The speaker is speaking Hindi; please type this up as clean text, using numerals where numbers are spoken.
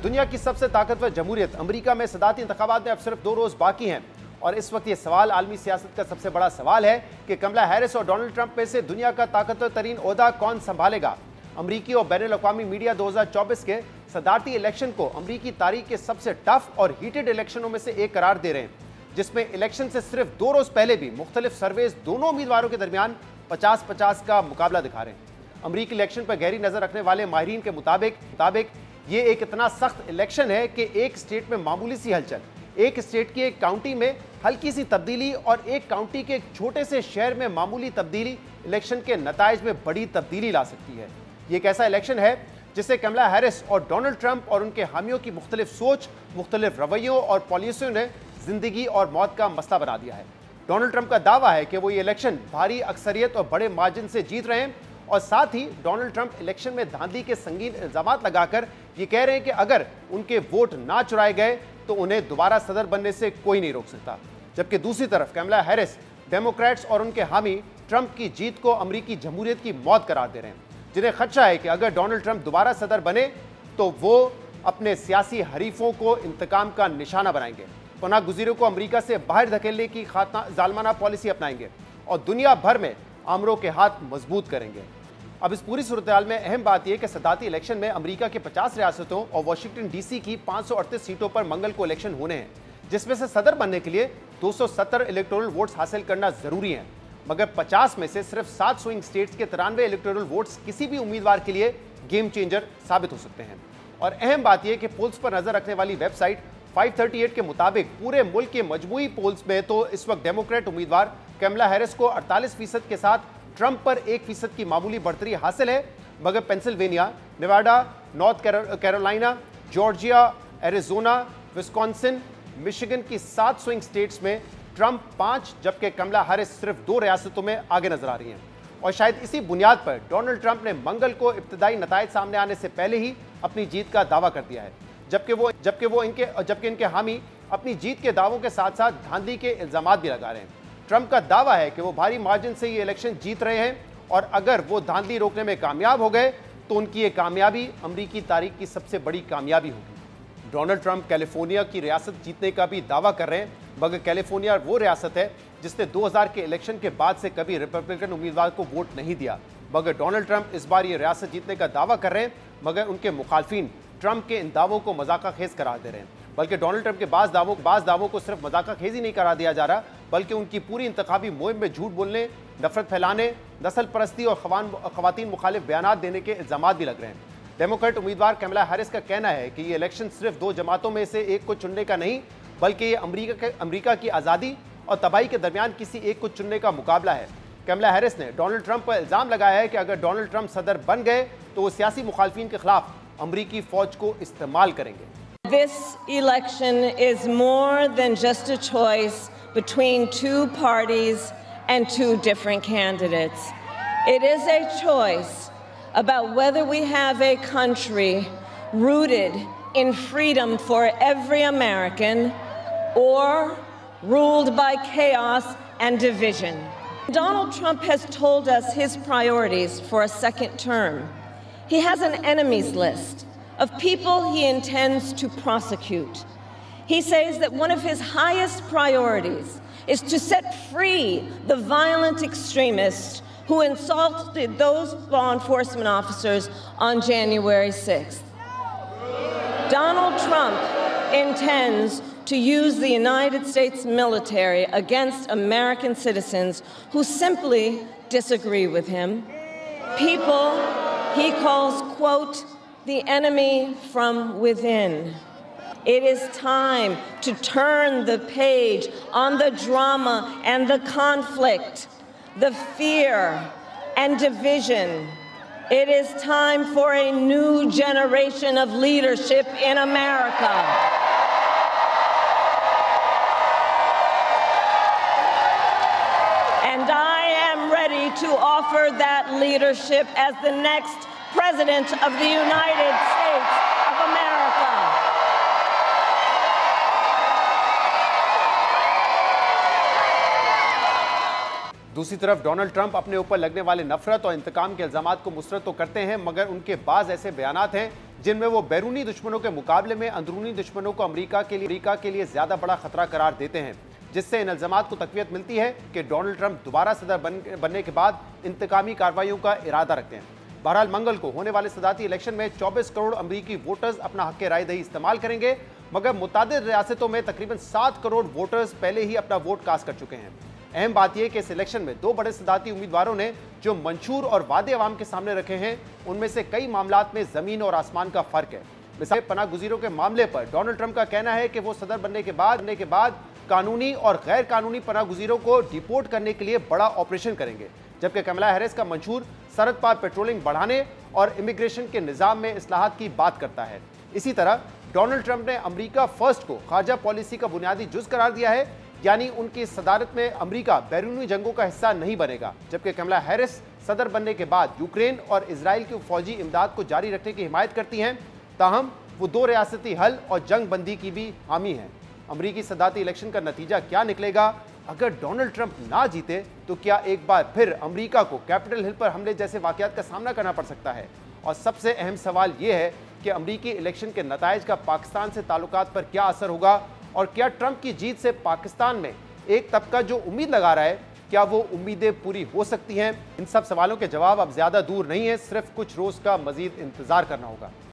दुनिया की सबसे ताकतवर जमहूरियत अमेरिका में सदारती इंतखाबात में अब सिर्फ 2 रोज बाकी हैं और इस वक्त ये सवाल आलमी सियासत का सबसे बड़ा सवाल है कि कमला हैरिस और डोनाल्ड ट्रंप में से दुनिया का ताकतवर तरीन ओहदा कौन संभालेगा। अमरीकी और बैनुल अक़वामी मीडिया 2024 के सदारती इलेक्शन को अमरीकी तारीख के सबसे टफ और हीटेड इलेक्शनों में से एक करार दे रहे हैं, जिसमें इलेक्शन से सिर्फ 2 रोज पहले भी मुख्तलिफ सर्वेज दोनों उम्मीदवारों के दरमियान 50-50 का मुकाबला दिखा रहे हैं। अमरीकी इलेक्शन पर गहरी नजर रखने वाले माहिरीन के मुताबिक ये एक इतना सख्त इलेक्शन है कि एक स्टेट में मामूली सी हलचल, एक स्टेट की एक काउंटी में हल्की सी तब्दीली और एक काउंटी के एक छोटे से शहर में मामूली तब्दीली इलेक्शन के नताइज में बड़ी तब्दीली ला सकती है। ये एक ऐसा इलेक्शन है जिसे कमला हैरिस और डोनाल्ड ट्रंप और उनके हामियों की मुख्तलिफ सोच, मुख्तलिफ रवैयों और पॉलिसियों ने जिंदगी और मौत का मसला बना दिया है। डोनाल्ड ट्रंप का दावा है कि वो ये इलेक्शन भारी अक्सरियत और बड़े मार्जिन से जीत रहे हैं और साथ ही डोनाल्ड ट्रंप इलेक्शन में धांधली के संगीन इल्जामात लगाकर ये कह रहे हैं कि अगर उनके वोट ना चुराए गए तो उन्हें दोबारा सदर बनने से कोई नहीं रोक सकता। जबकि दूसरी तरफ कमला हैरिस डेमोक्रेट्स और उनके हामी ट्रंप की जीत को अमरीकी जमहूरियत की मौत करार दे रहे हैं, जिन्हें खदशा है कि अगर डोनाल्ड ट्रंप दोबारा सदर बने तो वो अपने सियासी हरीफों को इंतकाम का निशाना बनाएंगे, पनाह गुज़ीरों को अमरीका से बाहर धकेलने की जालमाना पॉलिसी अपनाएंगे और दुनिया भर में आमरों के हाथ मजबूत करेंगे। अब इस पूरी सूरत-ए-हाल में अहम बात यह कि सदारती इलेक्शन में अमेरिका के 50 रियासतों और वाशिंगटन डीसी की 538 सीटों पर मंगल को इलेक्शन होने हैं, जिसमें से सदर बनने के लिए 270 इलेक्टोरल वोट्स हासिल करना जरूरी है। मगर 50 में से सिर्फ 7 स्विंग स्टेट्स के 93 इलेक्टोरल वोट्स किसी भी उम्मीदवार के लिए गेम चेंजर साबित हो सकते हैं। और अहम बात यह कि पोल्स पर नजर रखने वाली वेबसाइट 538 के मुताबिक पूरे मुल्क के मजमूई पोल्स में तो इस वक्त डेमोक्रेट उम्मीदवार कमला हैरिस को 48% के साथ ट्रंप पर 1% की मामूली बढ़तरी हासिल है, मगर Pennsylvania, Nevada, north Carolina, Georgia, Arizona, Wisconsin, Michigan की 7 स्विंग स्टेट्स में ट्रंप 5 जबकि कमला हैरिस सिर्फ 2 रियासतों में आगे नजर आ रही हैं। और शायद इसी बुनियाद पर डोनाल्ड ट्रंप ने मंगल को इब्तदाई नताइज सामने आने से पहले ही अपनी जीत का दावा कर दिया है, जबकि इनके हामी अपनी जीत के दावों के साथ साथ धांधली के इल्जामात भी लगा रहे हैं। ट्रंप का दावा है कि वो भारी मार्जिन से ये इलेक्शन जीत रहे हैं और अगर वो धांधली रोकने में कामयाब हो गए तो उनकी ये कामयाबी अमरीकी तारीख की सबसे बड़ी कामयाबी होगी। डोनाल्ड ट्रंप कैलिफोर्निया की रियासत जीतने का भी दावा कर रहे हैं, मगर कैलिफोर्निया वो रियासत है जिसने 2000 के इलेक्शन के बाद से कभी रिपब्लिकन उम्मीदवार को वोट नहीं दिया। मगर डोनाल्ड ट्रंप इस बार ये रियासत जीतने का दावा कर रहे हैं, मगर उनके मुखालफिन ट्रंप के इन दावों को मजाका खेज करार दे रहे हैं। बल्कि डोनाल्ड ट्रंप के बाज़ दावों को सिर्फ मजाका खेज ही नहीं करार दिया जा रहा, बल्कि उनकी पूरी इंतखाबी मुहिम में झूठ बोलने, नफरत फैलाने, नस्ल परस्ती और खवातीन मुखालिफ बयानात देने के इल्जामात भी लग रहे हैं। डेमोक्रेट उम्मीदवार कमला हैरिस का कहना है कि ये इलेक्शन सिर्फ 2 जमातों में से एक को चुनने का नहीं, बल्कि ये अमरीका की आज़ादी और तबाही के दरमियान किसी एक को चुनने का मुकाबला है। कमला हैरिस ने डोनाल्ड ट्रंप पर इल्ज़ाम लगाया है कि अगर डोनाल्ड ट्रंप सदर बन गए तो वो सियासी मुखालफिन के खिलाफ अमरीकी फौज को इस्तेमाल करेंगे। This election is more than just a choice between 2 parties and 2 different candidates. It is a choice about whether we have a country rooted in freedom for every American or ruled by chaos and division. Donald Trump has told us his priorities for a second term. He has an enemies list of people he intends to prosecute. He says that one of his highest priorities is to set free the violent extremists who insulted those law enforcement officers on January 6th. Donald Trump intends to use the United States military against American citizens who simply disagree with him. People he calls, quote, the enemy from within. It is time to turn the page on the drama and the conflict, the fear and division. It is time for a new generation of leadership in America. And I am ready to offer that leadership as the next President of the United States of America. दूसरी तरफ डोनाल्ड ट्रंप अपने ऊपर लगने वाले नफरत और इंतकाम के इल्जामात को मुस्तरद तो करते हैं, मगर उनके बाज़ ऐसे बयानात हैं जिनमें वो बैरूनी दुश्मनों के मुकाबले में अंदरूनी दुश्मनों को अमेरिका के लिए ज्यादा बड़ा खतरा करार देते हैं, जिससे इन इल्जामात को तकवीत मिलती है कि डोनाल्ड ट्रंप दोबारा सदर बनने के बाद इंतकामी कार्रवाइयों का इरादा रखते हैं। बहरहाल मंगल को होने वाले सदाती इलेक्शन में 24 करोड़ अमरीकी वोटर्स अपना हक राय दही इस्तेमाल करेंगे, मगर मुतादिद रियासतों में तकरीबन 7 करोड़ वोटर्स पहले ही अपना वोट कास्ट कर चुके हैं। अहम बात यह कि इस इलेक्शन में 2 बड़े सदाती उम्मीदवारों ने जो मंशूर और वादे अवाम के सामने रखे हैं, उनमें से कई मामलात में जमीन और आसमान का फर्क है। मिसाल पनाह गुज़ीरों के मामले पर डोनाल्ड ट्रंप का कहना है कि वो सदर बनने के बाद कानूनी और गैर कानूनी पनाह गुज़ीरों को डिपोर्ट करने के लिए बड़ा ऑपरेशन करेंगे, जबकि कमला हैरिस का मंशूर सरहद पार पेट्रोलिंग बढ़ाने और इमिग्रेशन के निज़ाम में इस्लाहात की बात करता है। इसी तरह डोनाल्ड ट्रंप ने अमेरिका फर्स्ट को खारजा पॉलिसी का बुनियादी जुज़ करार दिया है, यानी उनकी सदारत में अमेरिका बैरूनी जंगों का हिस्सा नहीं बनेगा, जबकि कमला हैरिस सदर बनने के बाद यूक्रेन और इजराइल की फौजी इमदाद को जारी रखने की हिमायत करती हैं। ताहम वो 2 रियासती हल और जंग बंदी की भी हामी हैं। अमरीकी सदाती इलेक्शन का नतीजा क्या निकलेगा? अगर डोनाल्ड ट्रंप ना जीते तो क्या एक बार फिर अमेरिका को कैपिटल हिल पर हमले जैसे वाकयात का सामना करना पड़ सकता है? और सबसे अहम सवाल यह है कि अमरीकी इलेक्शन के नताइज का पाकिस्तान से ताल्लुकात पर क्या असर होगा, और क्या ट्रंप की जीत से पाकिस्तान में एक तबका जो उम्मीद लगा रहा है, क्या वो उम्मीदें पूरी हो सकती हैं? इन सब सवालों के जवाब अब ज्यादा दूर नहीं है, सिर्फ कुछ रोज का मजीद इंतजार करना होगा।